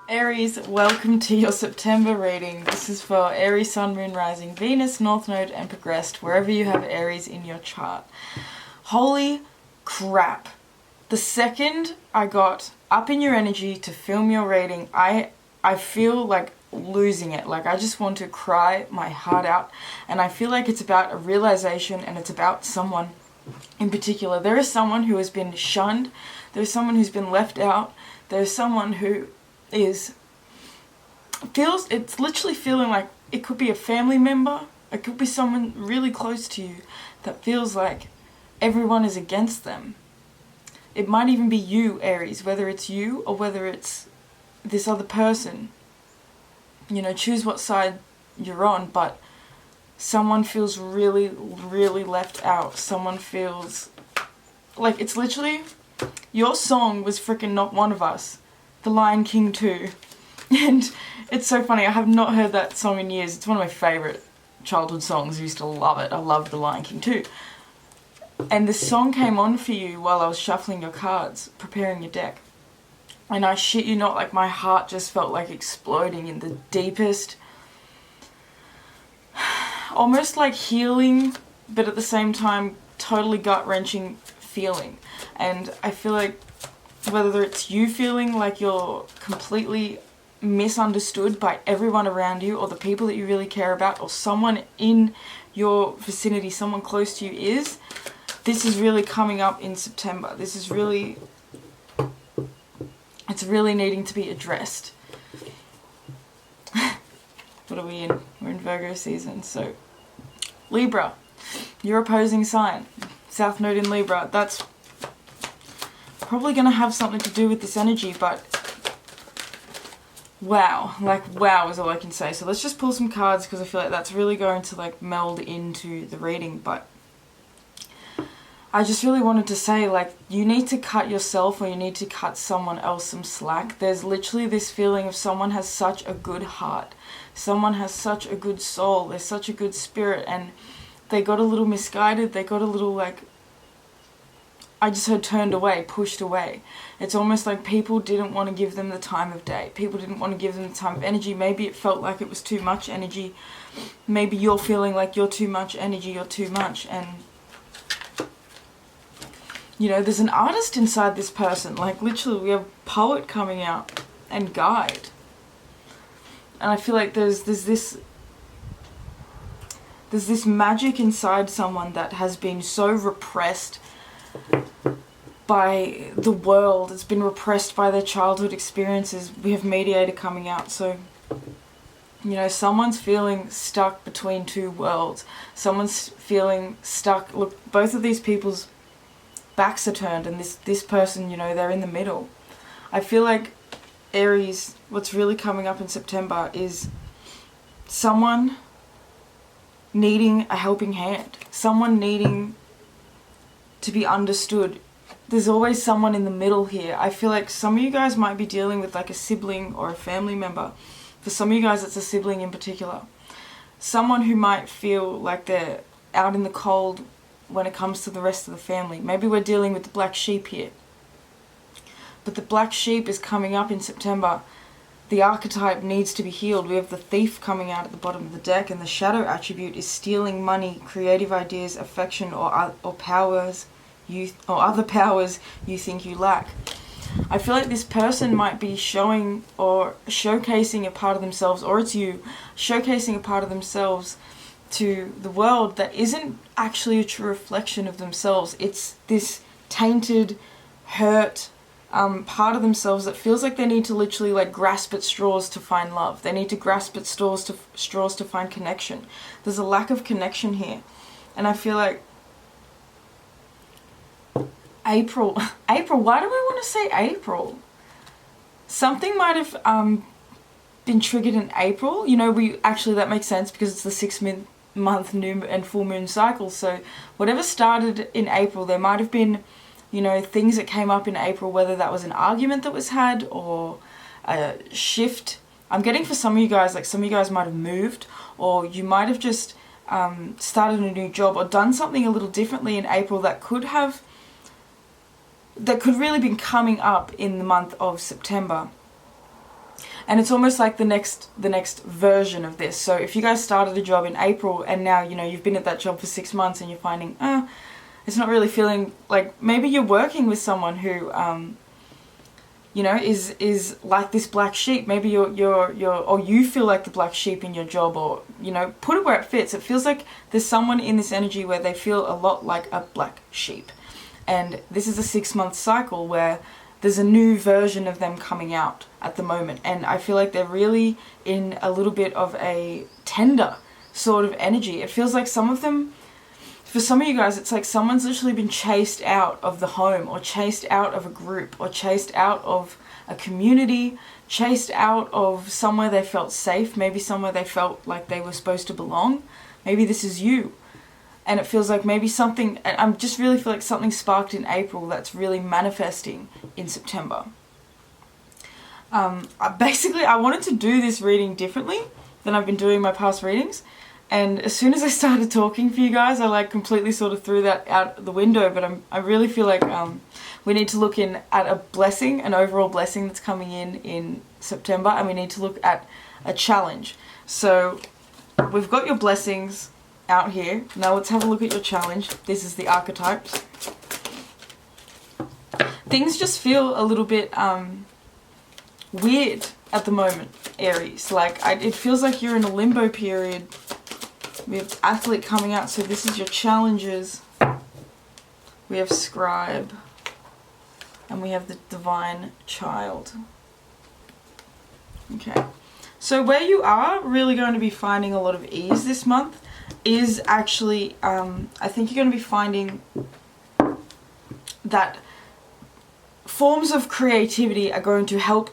Aries, welcome to your September reading. This is for Aries, Sun, Moon, Rising, Venus, North Node, and Progressed, wherever you have Aries in your chart. Holy crap. The second I got up in your energy to film your reading, I feel like losing it. Like I just want to cry my heart out. And I feel like it's about a realization and it's about someone in particular. There is someone who has been shunned. There's someone who's been left out. There's someone who it's literally feeling like it could be a family member, it could be someone really close to you that feels like everyone is against them. It might even be you, Aries, whether it's you or whether it's this other person. You know, choose what side you're on, but someone feels really, really left out. Someone feels like it's literally, your song was freaking Not One of Us. The Lion King 2. And it's so funny, I have not heard that song in years. It's one of my favourite childhood songs. I used to love it. I loved The Lion King 2. And the song came on for you while I was shuffling your cards, preparing your deck. And I shit you not, like my heart just felt like exploding in the deepest, almost like healing, but at the same time totally gut-wrenching feeling. And I feel like whether it's you feeling like you're completely misunderstood by everyone around you or the people that you really care about or someone in your vicinity, someone close to you this is really coming up in September. It's really needing to be addressed. What are we in? We're in Virgo season. So Libra, your opposing sign, South Node in Libra, that's probably going to have something to do with this energy, but wow, like wow is all I can say. So let's just pull some cards because I feel like that's really going to like meld into the reading. But I just really wanted to say, like, you need to cut yourself or you need to cut someone else some slack. There's literally this feeling of someone has such a good heart, someone has such a good soul, they're such a good spirit, and they got a little misguided, they got a little like, I just heard turned away, pushed away. It's almost like people didn't want to give them the time of day. People didn't want to give them the time of energy. Maybe it felt like it was too much energy. Maybe you're feeling like you're too much energy, you're too much. And, you know, there's an artist inside this person. Like, literally, we have poet coming out and guide. And I feel like there's this magic inside someone that has been so repressed by the world. It's been repressed by their childhood experiences. We have mediator coming out, so you know, someone's feeling stuck between two worlds. Someone's feeling stuck. Look, both of these people's backs are turned, and this person, you know, they're in the middle. I feel like Aries, what's really coming up in September is someone needing a helping hand, someone needing to be understood. There's always someone in the middle here. I feel like some of you guys might be dealing with like a sibling or a family member. For some of you guys, it's a sibling in particular. Someone who might feel like they're out in the cold when it comes to the rest of the family. Maybe we're dealing with the black sheep here. But the black sheep is coming up in September. The archetype needs to be healed. We have the thief coming out at the bottom of the deck, and the shadow attribute is stealing money, creative ideas, affection, or powers or other powers you think you lack. I feel like this person might be showing or showcasing a part of themselves, or it's you showcasing a part of themselves to the world that isn't actually a true reflection of themselves. It's this tainted, hurt part of themselves that feels like they need to literally like grasp at straws to find love. They need to grasp at straws to find connection. There's a lack of connection here. And I feel like April, why do I want to say April? Something might have been triggered in April. You know, that makes sense because it's the 6-month new and full moon cycle. So whatever started in April, there might have been, you know, things that came up in April, whether that was an argument that was had or a shift. I'm getting for some of you guys, like some of you guys might have moved, or you might have just started a new job or done something a little differently in April that could really been coming up in the month of September. And it's almost like the next version of this. So if you guys started a job in April and now, you know, you've been at that job for 6 months and you're finding, it's not really feeling like, maybe you're working with someone who, you know, is like this black sheep. Maybe you're or you feel like the black sheep in your job, or, you know, put it where it fits. It feels like there's someone in this energy where they feel a lot like a black sheep. And this is a 6-month cycle where there's a new version of them coming out at the moment. And I feel like they're really in a little bit of a tender sort of energy. It feels like some of them, for some of you guys, it's like someone's literally been chased out of the home, or chased out of a group, or chased out of a community, chased out of somewhere they felt safe, maybe somewhere they felt like they were supposed to belong. Maybe this is you. And it feels like maybe something, I just really feel like something sparked in April that's really manifesting in September. Basically, I wanted to do this reading differently than I've been doing my past readings. And as soon as I started talking for you guys, I like completely sort of threw that out the window. But I really feel like we need to look in at a blessing, an overall blessing that's coming in September. And we need to look at a challenge. So we've got your blessings out here. Now let's have a look at your challenge. This is the archetypes. Things just feel a little bit weird at the moment, Aries. Like, it feels like you're in a limbo period. We have athlete coming out, so this is your challenges. We have scribe. And we have the divine child. Okay. So where you are really going to be finding a lot of ease this month is actually, I think you're going to be finding that forms of creativity are going to help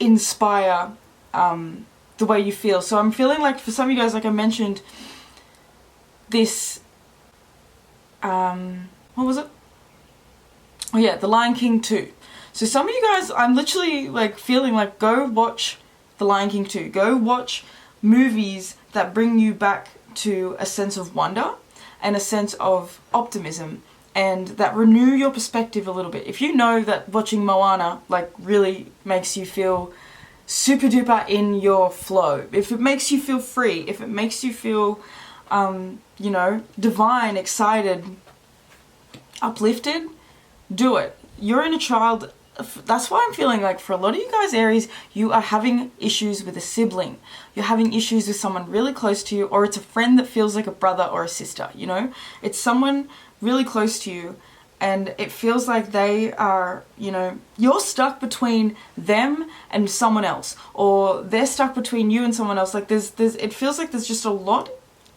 inspire the way you feel. So I'm feeling like for some of you guys, like I mentioned, this, what was it? Oh yeah, The Lion King 2. So some of you guys, I'm literally like feeling like, go watch The Lion King 2. Go watch movies that bring you back to a sense of wonder and a sense of optimism, and that renew your perspective a little bit. If you know that watching Moana like really makes you feel super duper in your flow, if it makes you feel free, if it makes you feel you know, divine, excited, uplifted, do it. Your inner child, that's why I'm feeling like for a lot of you guys, Aries, you are having issues with a sibling. You're having issues with someone really close to you, or it's a friend that feels like a brother or a sister, you know? It's someone really close to you, and it feels like they are, you know, you're stuck between them and someone else, or they're stuck between you and someone else. Like it feels like there's just a lot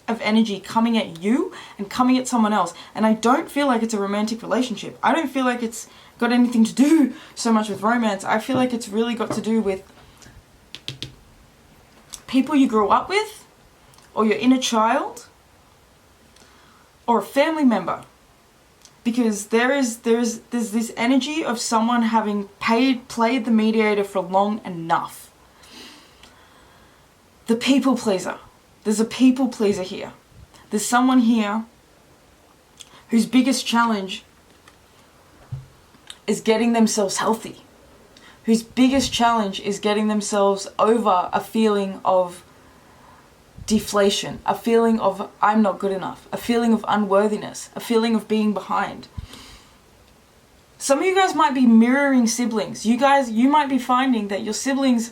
of energy coming at you and coming at someone else. And I don't feel like it's a romantic relationship. I don't feel like it's got anything to do so much with romance. I feel like it's really got to do with people you grew up with, or your inner child, or a family member. Because there's this energy of someone having played the mediator for long enough. The people pleaser. There's a people pleaser here. There's someone here whose biggest challenge is getting themselves healthy. Whose biggest challenge is getting themselves over a feeling of deflation, a feeling of I'm not good enough, a feeling of unworthiness, a feeling of being behind. Some of you guys might be mirroring siblings. You might be finding that your siblings,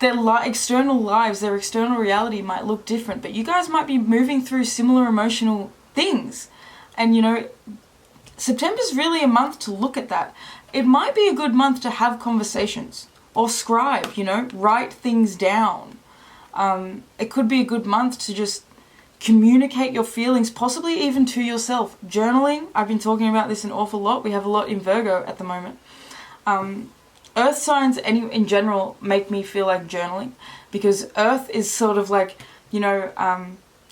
their external lives, their external reality might look different, but you guys might be moving through similar emotional things. And you know, September's really a month to look at that. It might be a good month to have conversations, or scribe, you know, write things down. It could be a good month to just communicate your feelings, possibly even to yourself. Journaling, I've been talking about this an awful lot. We have a lot in Virgo at the moment. Earth signs in general make me feel like journaling, because Earth is sort of like, you know,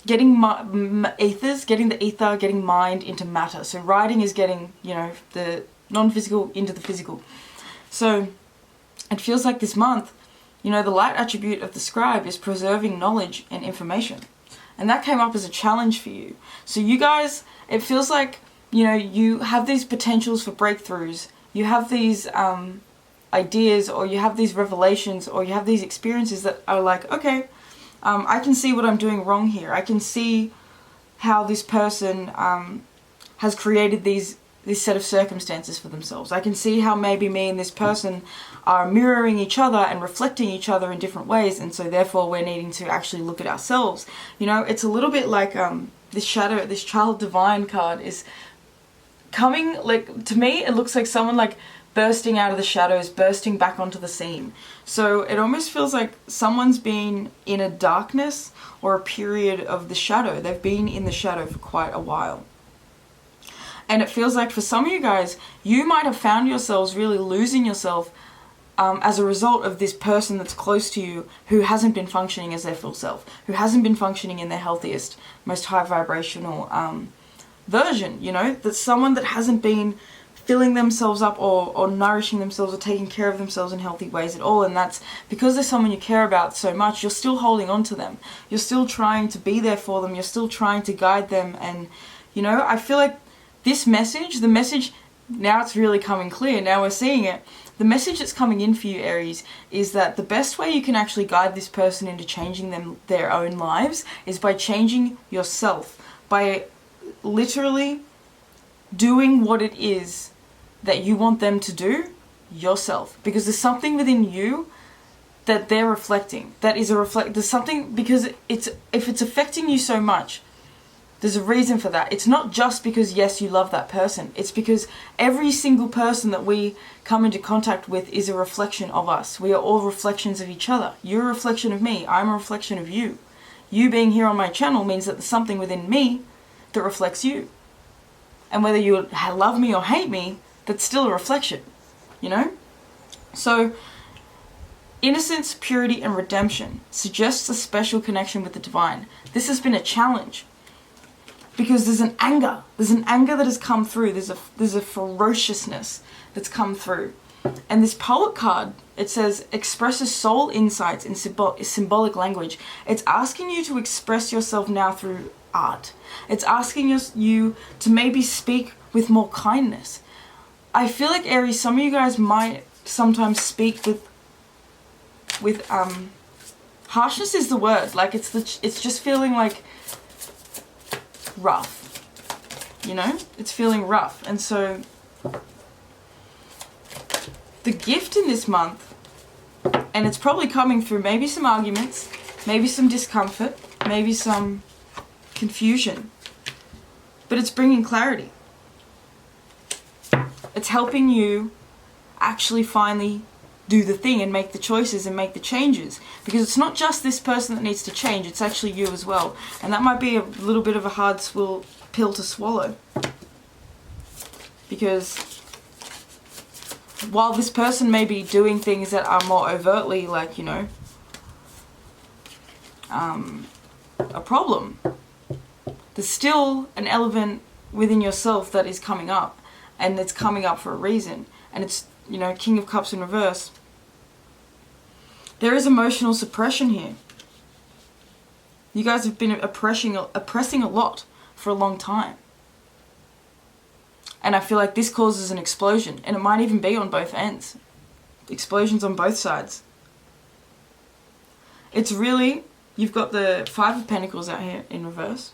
getting getting the ether, getting mind into matter. So writing is getting, you know, the non-physical into the physical. So it feels like this month, you know, the light attribute of the scribe is preserving knowledge and information. And that came up as a challenge for you. So you guys, it feels like, you know, you have these potentials for breakthroughs. You have these ideas, or you have these revelations, or you have these experiences that are like, okay, I can see what I'm doing wrong here. I can see how this person has created this set of circumstances for themselves. I can see how maybe me and this person are mirroring each other and reflecting each other in different ways, and so therefore we're needing to actually look at ourselves. You know, it's a little bit like this shadow, this child divine card is coming, like, to me it looks like someone like bursting out of the shadows, bursting back onto the scene. So it almost feels like someone's been in a darkness or a period of the shadow. They've been in the shadow for quite a while. And it feels like for some of you guys, you might have found yourselves really losing yourself as a result of this person that's close to you who hasn't been functioning as their full self, who hasn't been functioning in their healthiest, most high vibrational version, you know? That's someone that hasn't been filling themselves up or nourishing themselves or taking care of themselves in healthy ways at all. And that's because they're someone you care about so much, you're still holding on to them. You're still trying to be there for them. You're still trying to guide them. And, you know, I feel like this message, the message, now it's really coming clear, now we're seeing it. The message that's coming in for you, Aries, is that the best way you can actually guide this person into changing their own lives is by changing yourself, by literally doing what it is that you want them to do yourself. Because there's something within you that they're reflecting, that is there's something, because if it's affecting you so much, there's a reason for that. It's not just because, yes, you love that person. It's because every single person that we come into contact with is a reflection of us. We are all reflections of each other. You're a reflection of me. I'm a reflection of you. You being here on my channel means that there's something within me that reflects you. And whether you love me or hate me, that's still a reflection, you know? So, innocence, purity, and redemption suggests a special connection with the divine. This has been a challenge. Because there's an anger that has come through, there's a ferociousness that's come through. And this Poet card, it says, expresses soul insights in symbolic language. It's asking you to express yourself now through art. It's asking you to maybe speak with more kindness. I feel like, Aries, some of you guys might sometimes speak with harshness is the word. Like it's just feeling like rough, you know? It's feeling rough. And so the gift in this month, and it's probably coming through maybe some arguments, maybe some discomfort, maybe some confusion, but it's bringing clarity. It's helping you actually finally do the thing and make the choices and make the changes, because it's not just this person that needs to change, it's actually you as well. And that might be a little bit of a hard pill to swallow, because while this person may be doing things that are more overtly like, you know, a problem, there's still an element within yourself that is coming up, and it's coming up for a reason. And it's, you know, King of Cups in reverse. There is emotional suppression here. You guys have been oppressing a lot for a long time. And I feel like this causes an explosion, and it might even be on both ends. Explosions on both sides. It's really, you've got the Five of Pentacles out here in reverse.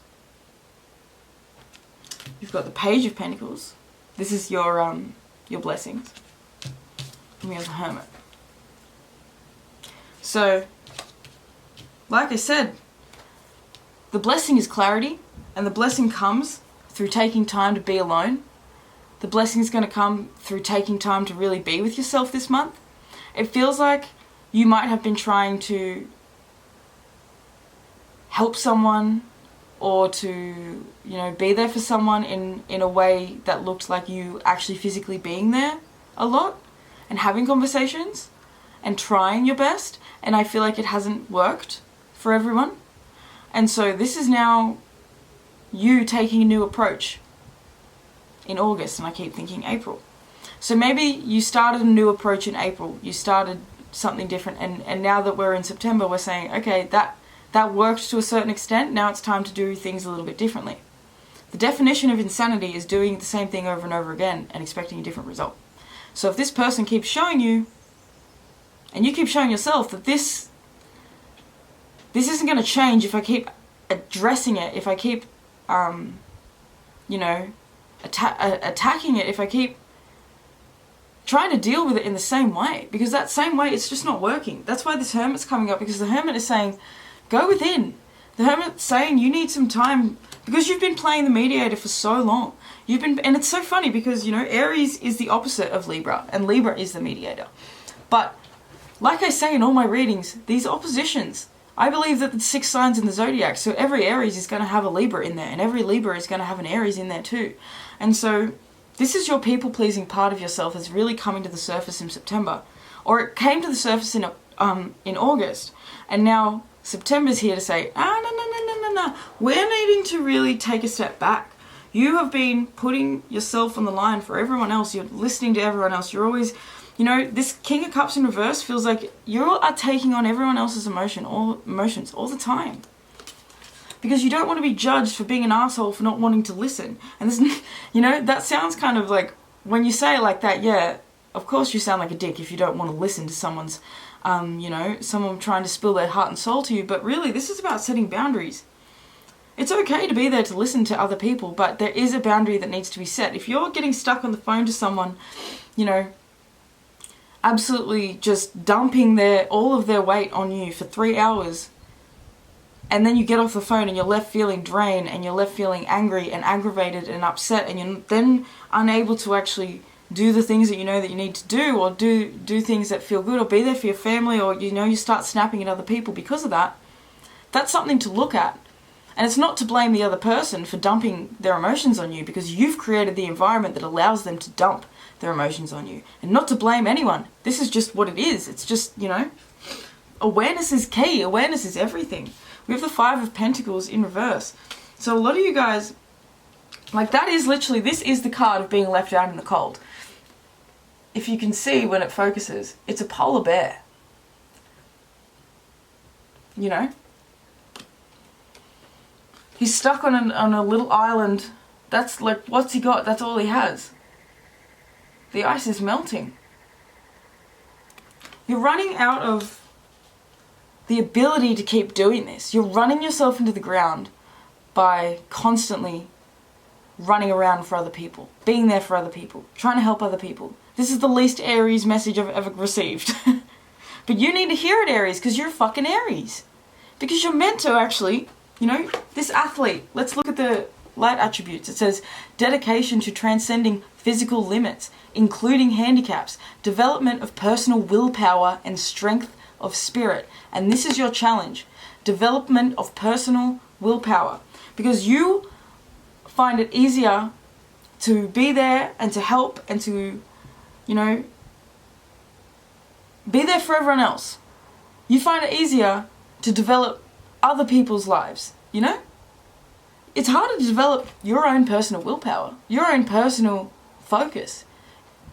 You've got the Page of Pentacles. This is your blessings. And we have the Hermit. So, like I said, the blessing is clarity, and the blessing comes through taking time to be alone. The blessing is going to come through taking time to really be with yourself this month. It feels like you might have been trying to help someone, or to, you know, be there for someone in a way that looked like you actually physically being there a lot and having conversations and trying your best, and I feel like it hasn't worked for everyone. And so this is now you taking a new approach in August, and I keep thinking April. So maybe you started a new approach in April, you started something different, and now that we're in September, we're saying, okay, that worked to a certain extent, now it's time to do things a little bit differently. The definition of insanity is doing the same thing over and over again and expecting a different result. So if this person keeps showing you And you keep showing yourself that this isn't going to change if I keep addressing it, if I keep, you know, attacking it, if I keep trying to deal with it in the same way. Because that same way, it's just not working. That's why this Hermit's coming up, because the Hermit is saying, go within. The Hermit's saying you need some time, because you've been playing the mediator for so long. And it's so funny because, you know, Aries is the opposite of Libra, and Libra is the mediator. But, like I say in all my readings, these oppositions, I believe that the 6 signs in the zodiac, so every Aries is going to have a Libra in there, and every Libra is going to have an Aries in there too. And so, this is your people-pleasing part of yourself that's really coming to the surface in September. Or it came to the surface in August, and now September's here to say, no, we're needing to really take a step back. You have been putting yourself on the line for everyone else. You're listening to everyone else. You're always, you know, this King of Cups in reverse feels like you are taking on everyone else's emotions all the time. Because you don't want to be judged for being an asshole for not wanting to listen. And this, you know, that sounds kind of like, when you say it like that, yeah, of course you sound like a dick if you don't want to listen to someone's, you know, someone trying to spill their heart and soul to you. But really, this is about setting boundaries. It's okay to be there to listen to other people, but there is a boundary that needs to be set. If you're getting stuck on the phone to someone, you know, absolutely just dumping all of their weight on you for 3 hours, and then you get off the phone and you're left feeling drained and you're left feeling angry and aggravated and upset, and you're then unable to actually do the things that you know that you need to do, or do things that feel good, or be there for your family, or, you know, you start snapping at other people because of that, that's something to look at. And it's not to blame the other person for dumping their emotions on you, because you've created the environment that allows them to dump their emotions on you. And not to blame anyone. This is just what it is. It's just, you know, awareness is key. Awareness is everything. We have the 5 of Pentacles in reverse. So a lot of you guys, like, that is literally, this is the card of being left out in the cold. If you can see when it focuses, it's a polar bear. You know? He's stuck on a little island. That's like, what's he got? That's all he has. The ice is melting. You're running out of the ability to keep doing this. You're running yourself into the ground by constantly running around for other people, being there for other people, trying to help other people. This is the least Aries message I've ever received. But you need to hear it, Aries, because you're fucking Aries. Because you're meant to actually, you know, this athlete, let's look at the light attributes. It says dedication to transcending physical limits, including handicaps, development of personal willpower and strength of spirit. And this is your challenge, development of personal willpower. Because you find it easier to be there and to help and to, you know, be there for everyone else. You find it easier to develop other people's lives, you know? It's harder to develop your own personal willpower, your own personal focus.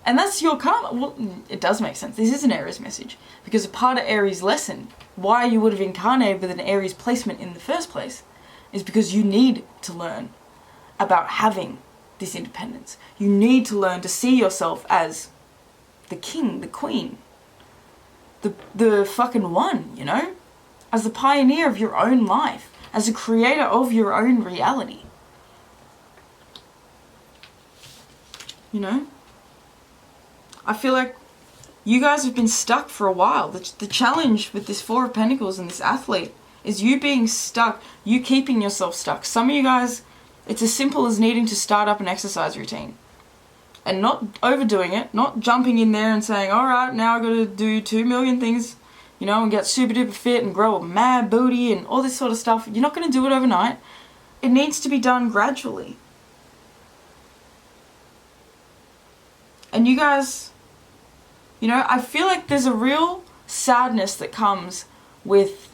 And that's your karma. Well, it does make sense. This is an Aries message. Because a part of Aries' lesson, why you would have incarnated with an Aries placement in the first place, is because you need to learn about having this independence. You need to learn to see yourself as the king, the queen, the fucking one, you know? As the pioneer of your own life, as a creator of your own reality. You know? I feel like you guys have been stuck for a while. The challenge with this 4 of Pentacles and this athlete is you being stuck, you keeping yourself stuck. Some of you guys, it's as simple as needing to start up an exercise routine. And not overdoing it, not jumping in there and saying, alright, now I've got to do 2 million things, you know, and get super duper fit and grow a mad booty and all this sort of stuff. You're not going to do it overnight. It needs to be done gradually. And you guys, you know, I feel like there's a real sadness that comes with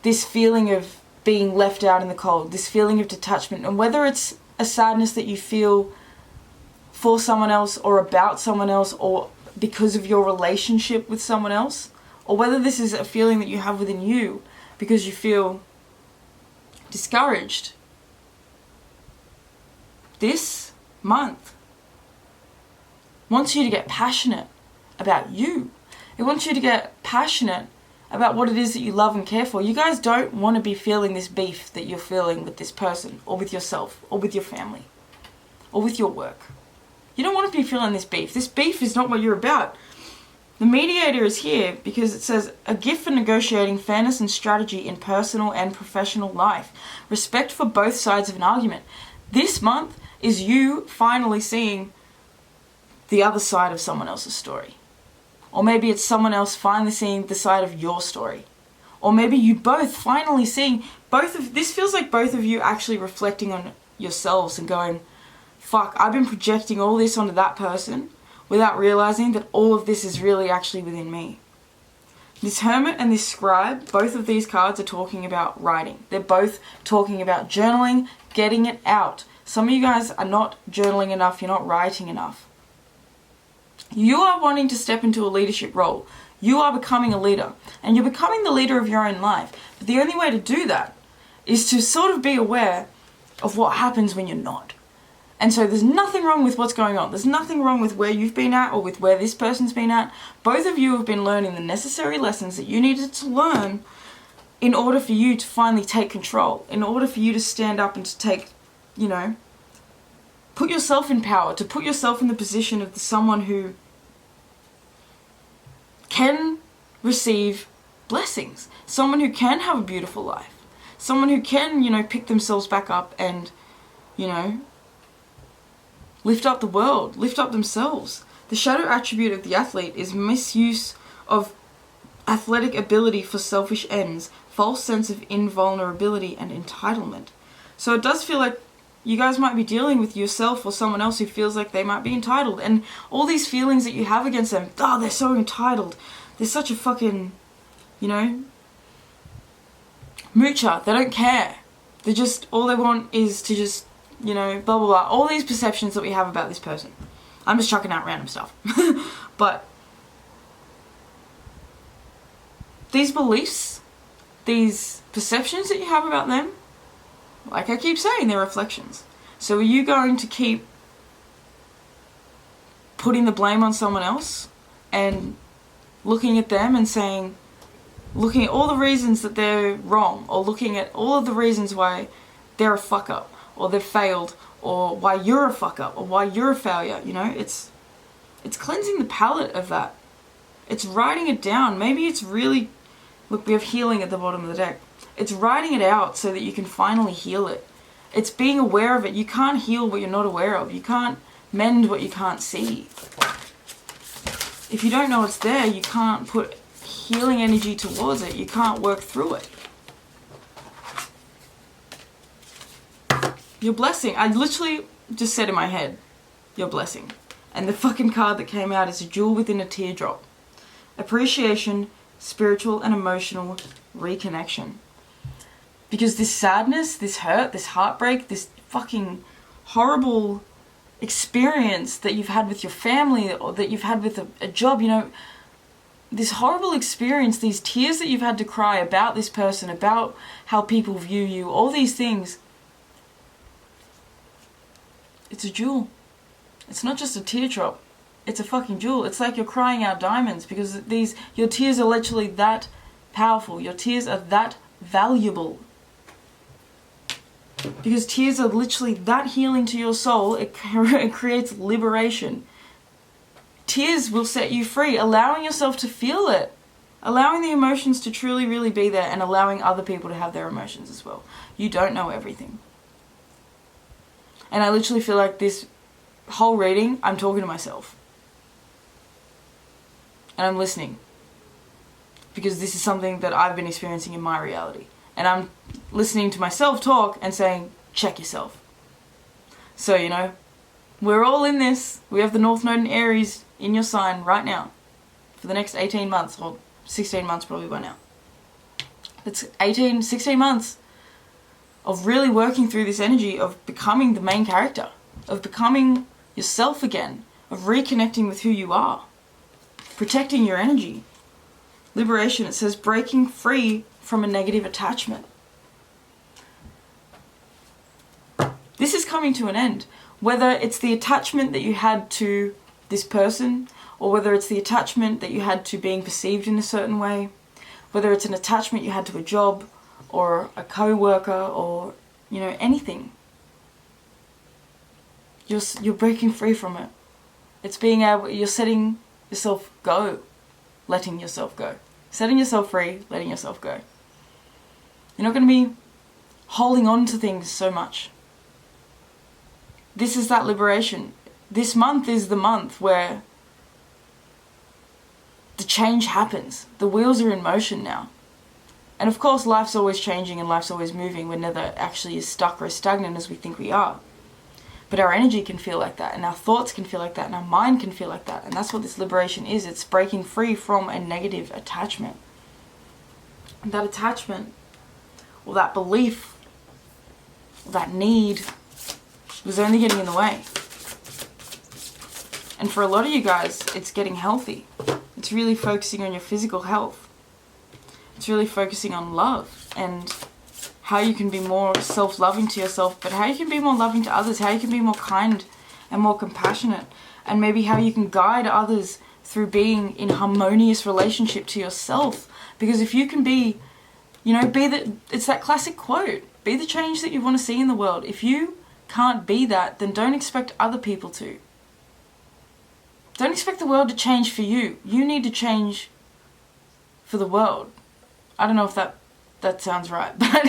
this feeling of being left out in the cold, this feeling of detachment. And whether it's a sadness that you feel for someone else or about someone else or because of your relationship with someone else, or whether this is a feeling that you have within you because you feel discouraged, this month wants you to get passionate about you. It wants you to get passionate about what it is that you love and care for. You guys don't want to be feeling this beef that you're feeling with this person, or with yourself, or with your family, or with your work. You don't want to be feeling this beef. This beef is not what you're about. The mediator is here because it says, a gift for negotiating fairness and strategy in personal and professional life. Respect for both sides of an argument. This month is you finally seeing the other side of someone else's story. Or maybe it's someone else finally seeing the side of your story. Or maybe you both finally seeing this feels like both of you actually reflecting on yourselves and going, fuck, I've been projecting all this onto that person without realizing that all of this is really actually within me. This Hermit and this Scribe, both of these cards are talking about writing. They're both talking about journaling, getting it out. Some of you guys are not journaling enough, you're not writing enough. You are wanting to step into a leadership role. You are becoming a leader, and you're becoming the leader of your own life. But the only way to do that is to sort of be aware of what happens when you're not. And so there's nothing wrong with what's going on. There's nothing wrong with where you've been at or with where this person's been at. Both of you have been learning the necessary lessons that you needed to learn in order for you to finally take control, in order for you to stand up and to take, put yourself in power, to put yourself in the position of someone who can receive blessings, someone who can have a beautiful life, someone who can, pick themselves back up and, lift up the world, lift up themselves. The shadow attribute of the athlete is misuse of athletic ability for selfish ends, false sense of invulnerability and entitlement. So it does feel like you guys might be dealing with yourself or someone else who feels like they might be entitled. And all these feelings that you have against them, they're so entitled. They're such a fucking, moocher. They don't care. All they want is to just, blah, blah, blah. All these perceptions that we have about this person. I'm just chucking out random stuff. But these beliefs, these perceptions that you have about them, like I keep saying, they're reflections. So are you going to keep putting the blame on someone else and looking at them and looking at all the reasons that they're wrong, or looking at all of the reasons why they're a fuck up, or they've failed, or why you're a fuck up, or why you're a failure, It's cleansing the palette of that. It's writing it down. Maybe it's really, look, we have healing at the bottom of the deck. It's writing it out so that you can finally heal it. It's being aware of it. You can't heal what you're not aware of. You can't mend what you can't see. If you don't know it's there, you can't put healing energy towards it. You can't work through it. Your blessing. I literally just said in my head, your blessing. And the fucking card that came out is a jewel within a teardrop. Appreciation, spiritual and emotional reconnection. Because this sadness, this hurt, this heartbreak, this fucking horrible experience that you've had with your family or that you've had with a job, this horrible experience, these tears that you've had to cry about this person, about how people view you, all these things, it's a jewel. It's not just a teardrop. It's a fucking jewel. It's like you're crying out diamonds because your tears are literally that powerful. Your tears are that valuable. Because tears are literally that healing to your soul. It creates liberation. Tears will set you free, allowing yourself to feel it. Allowing the emotions to truly, really be there, and allowing other people to have their emotions as well. You don't know everything. And I literally feel like this whole reading, I'm talking to myself. And I'm listening. Because this is something that I've been experiencing in my reality. And I'm listening to myself talk and saying, check yourself. So, we're all in this. We have the North Node in Aries in your sign right now. For the next 18 months, or 16 months probably by now. It's 16 months of really working through this energy of becoming the main character. Of becoming yourself again. Of reconnecting with who you are. Protecting your energy. Liberation, it says breaking free from a negative attachment. This is coming to an end. Whether it's the attachment that you had to this person, or whether it's the attachment that you had to being perceived in a certain way, whether it's an attachment you had to a job or a co-worker or, you know, anything. You're breaking free from it. It's being able, you're setting yourself go, letting yourself go. Setting yourself free, letting yourself go. You're not going to be holding on to things so much. This is that liberation. This month is the month where the change happens. The wheels are in motion now. And of course, life's always changing and life's always moving. We're never actually as stuck or as stagnant as we think we are. But our energy can feel like that, and our thoughts can feel like that, and our mind can feel like that. And that's what this liberation is. It's breaking free from a negative attachment. And that attachment, or that belief, or that need, was only getting in the way. And for a lot of you guys, it's getting healthy. It's really focusing on your physical health. It's really focusing on love and how you can be more self-loving to yourself, but how you can be more loving to others, how you can be more kind and more compassionate, and maybe how you can guide others through being in harmonious relationship to yourself. Because if you can be, you know, it's that classic quote, be the change that you want to see in the world. If you can't be that, then don't expect other people to. Don't expect the world to change for you. You need to change for the world. I don't know if that sounds right, but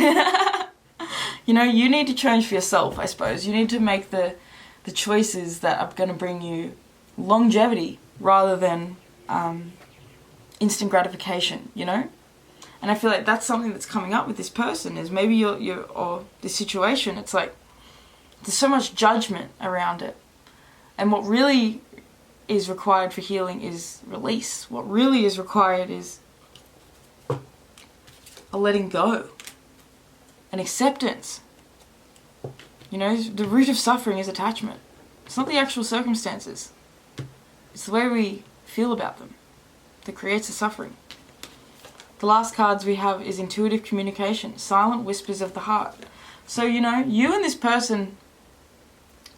you know, you need to change for yourself, I suppose. You need to make the choices that are going to bring you longevity rather than instant gratification, you know? And I feel like that's something that's coming up with this person, is maybe you're or this situation, it's like there's so much judgment around it. And what really is required for healing is release. What really is required is a letting go, an acceptance. You know, the root of suffering is attachment. It's not the actual circumstances. It's the way we feel about them that creates the suffering. The last cards we have is intuitive communication, silent whispers of the heart. So, you know, you and this person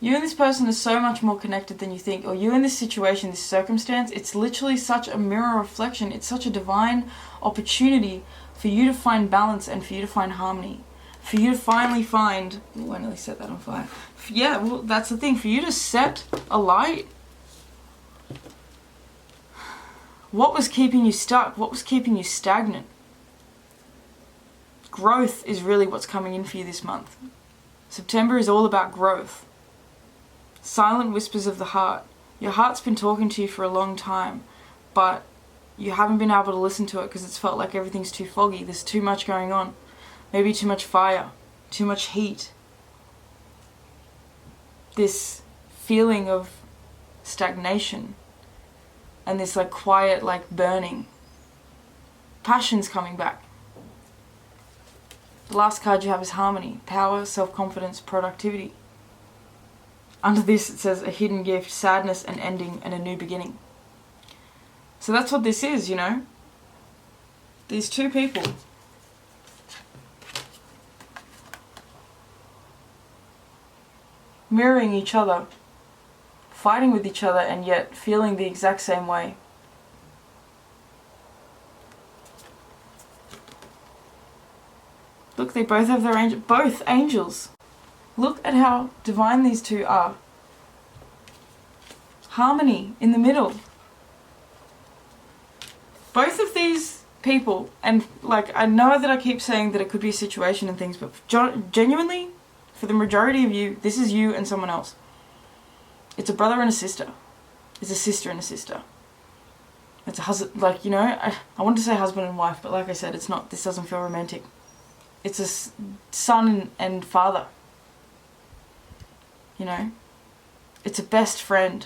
are so much more connected than you think, or you in this situation, this circumstance, it's literally such a mirror reflection. It's such a divine opportunity for you to find balance and for you to find harmony. For you to finally find... Oh, I nearly set that on fire. Yeah, well, that's the thing. For you to set alight what was keeping you stuck, what was keeping you stagnant. Growth is really what's coming in for you this month. September is all about growth. Silent whispers of the heart. Your heart's been talking to you for a long time, but you haven't been able to listen to it because it's felt like everything's too foggy. There's too much going on. Maybe too much fire, too much heat. This feeling of stagnation and this like quiet, like burning. Passion's coming back. The last card you have is harmony, power, self-confidence, productivity. Under this it says a hidden gift, sadness, an ending, and a new beginning. So that's what this is, you know. These two people. Mirroring each other, fighting with each other, and yet feeling the exact same way. Look, they both have their both angels. Look at how divine these two are. Harmony in the middle. Both of these people, and like I know that I keep saying that it could be a situation and things, but genuinely, for the majority of you, this is you and someone else. It's a brother and a sister. It's a sister and a sister. It's a husband, like, you know, I wanted to say husband and wife, but like I said, it's not, this doesn't feel romantic. It's a son and father. You know, it's a best friend.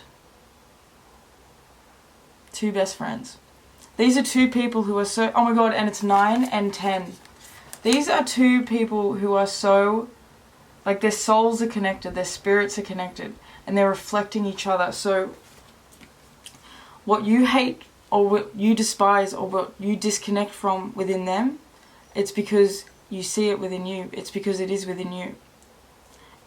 Two best friends. These are two people who are so, oh my god, and it's 9 and 10. These are two people who are so, like their souls are connected, their spirits are connected, and they're reflecting each other. So what you hate or what you despise or what you disconnect from within them, it's because you see it within you. It's because it is within you.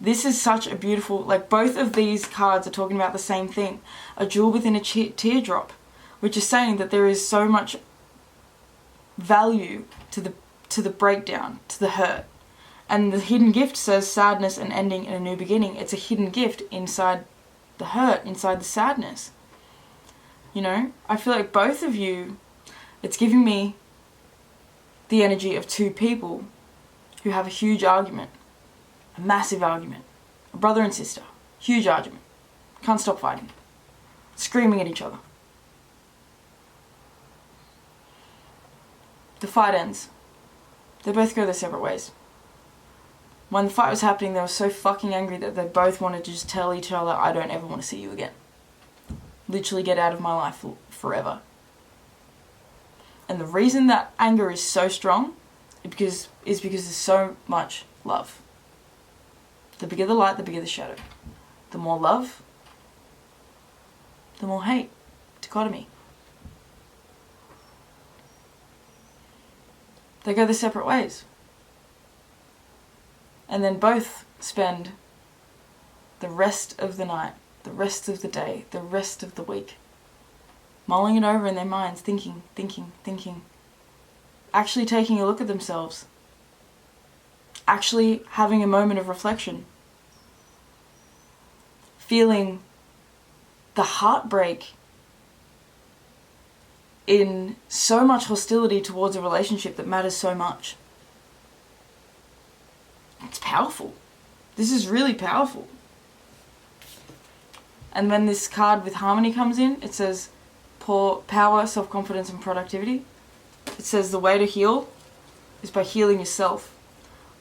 This is such a beautiful, like both of these cards are talking about the same thing. A jewel within a teardrop, which is saying that there is so much value to the breakdown, to the hurt. And the hidden gift says sadness and ending in a new beginning. It's a hidden gift inside the hurt, inside the sadness. You know, I feel like both of you, it's giving me the energy of two people who have a huge argument, a massive argument, a brother and sister, huge argument, can't stop fighting, screaming at each other. The fight ends. They both go their separate ways. When the fight was happening, they were so fucking angry that they both wanted to just tell each other, I don't ever want to see you again. Literally get out of my life forever. And the reason that anger is so strong is because there's so much love. The bigger the light, the bigger the shadow. The more love, the more hate. Dichotomy. They go their separate ways. And then both spend the rest of the night, the rest of the day, the rest of the week, mulling it over in their minds, thinking, actually taking a look at themselves, actually having a moment of reflection, feeling the heartbreak in so much hostility towards a relationship that matters so much. It's powerful. This is really powerful. And when this card with harmony comes in, it says power, self-confidence and productivity. It says the way to heal is by healing yourself.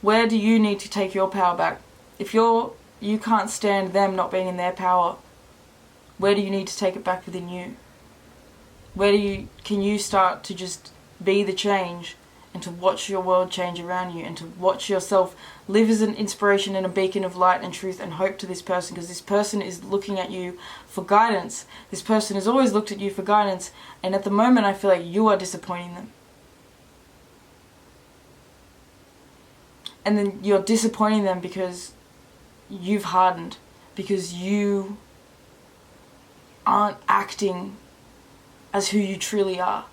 Where do you need to take your power back? If you can't stand them not being in their power, where do you need to take it back within you? Can you start to just be the change and to watch your world change around you and to watch yourself live as an inspiration and a beacon of light and truth and hope to this person, because this person is looking at you for guidance. This person has always looked at you for guidance, and at the moment I feel like you are disappointing them. And then you're disappointing them because you've hardened, because you aren't acting as who you truly are.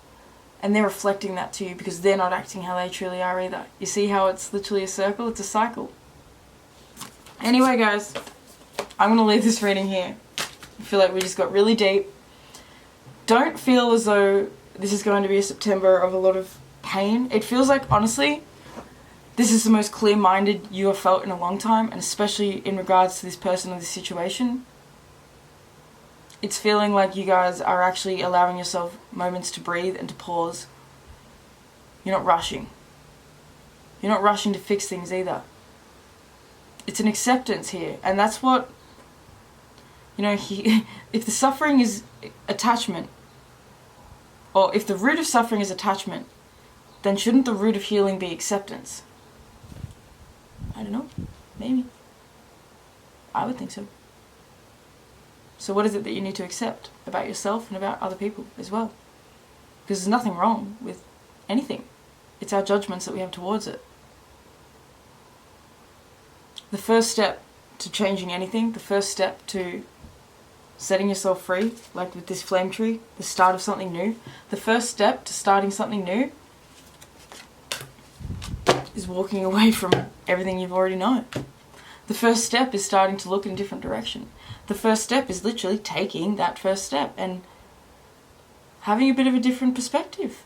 And they're reflecting that to you because they're not acting how they truly are either. You see how it's literally a circle? It's a cycle. Anyway, guys, I'm going to leave this reading here. I feel like we just got really deep. Don't feel as though this is going to be a September of a lot of pain. It feels like, honestly, this is the most clear-minded you have felt in a long time, and especially in regards to this person or this situation. It's feeling like you guys are actually allowing yourself moments to breathe and to pause. You're not rushing. You're not rushing to fix things either. It's an acceptance here, and that's what, if the suffering is attachment, or if the root of suffering is attachment, then shouldn't the root of healing be acceptance? I don't know. Maybe. I would think so. So what is it that you need to accept about yourself and about other people as well? Because there's nothing wrong with anything. It's our judgments that we have towards it. The first step to changing anything, the first step to setting yourself free, like with this flame tree, the start of something new, the first step to starting something new is walking away from everything you've already known. The first step is starting to look in a different direction. The first step is literally taking that first step and having a bit of a different perspective.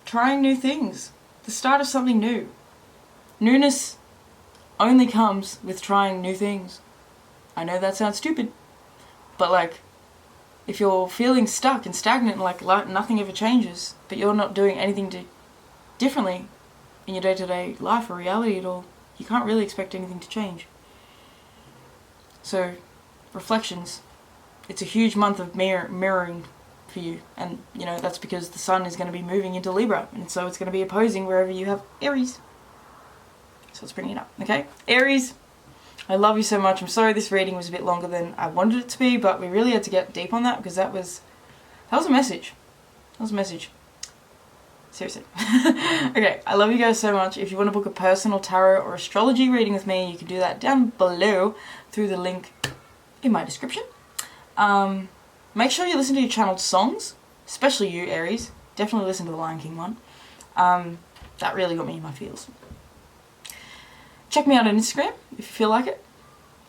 Trying new things. The start of something new. Newness only comes with trying new things. I know that sounds stupid, but if you're feeling stuck and stagnant, like nothing ever changes, but you're not doing anything differently in your day-to-day life or reality at all, you can't really expect anything to change. So, reflections. It's a huge month of mirroring for you. And, that's because the sun is going to be moving into Libra. And so it's going to be opposing wherever you have Aries. So let's bring it up, okay? Aries, I love you so much. I'm sorry this reading was a bit longer than I wanted it to be, but we really had to get deep on that because that was a message. That was a message. Seriously. Okay, I love you guys so much. If you want to book a personal tarot or astrology reading with me, you can do that down below through the link in my description. Make sure you listen to your channeled songs, especially you, Aries. Definitely listen to the Lion King one. That really got me in my feels. Check me out on Instagram if you feel like it.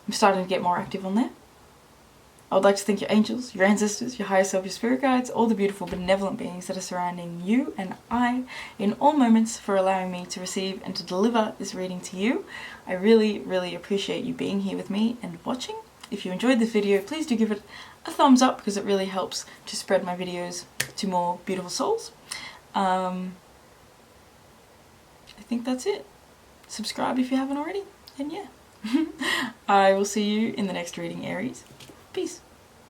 I'm starting to get more active on there. I would like to thank your angels, your ancestors, your higher self, your spirit guides, all the beautiful benevolent beings that are surrounding you and I in all moments for allowing me to receive and to deliver this reading to you. I really, really appreciate you being here with me and watching. If you enjoyed this video, please do give it a thumbs up because it really helps to spread my videos to more beautiful souls. I think that's it. Subscribe if you haven't already, and yeah. I will see you in the next reading, Aries. Peace.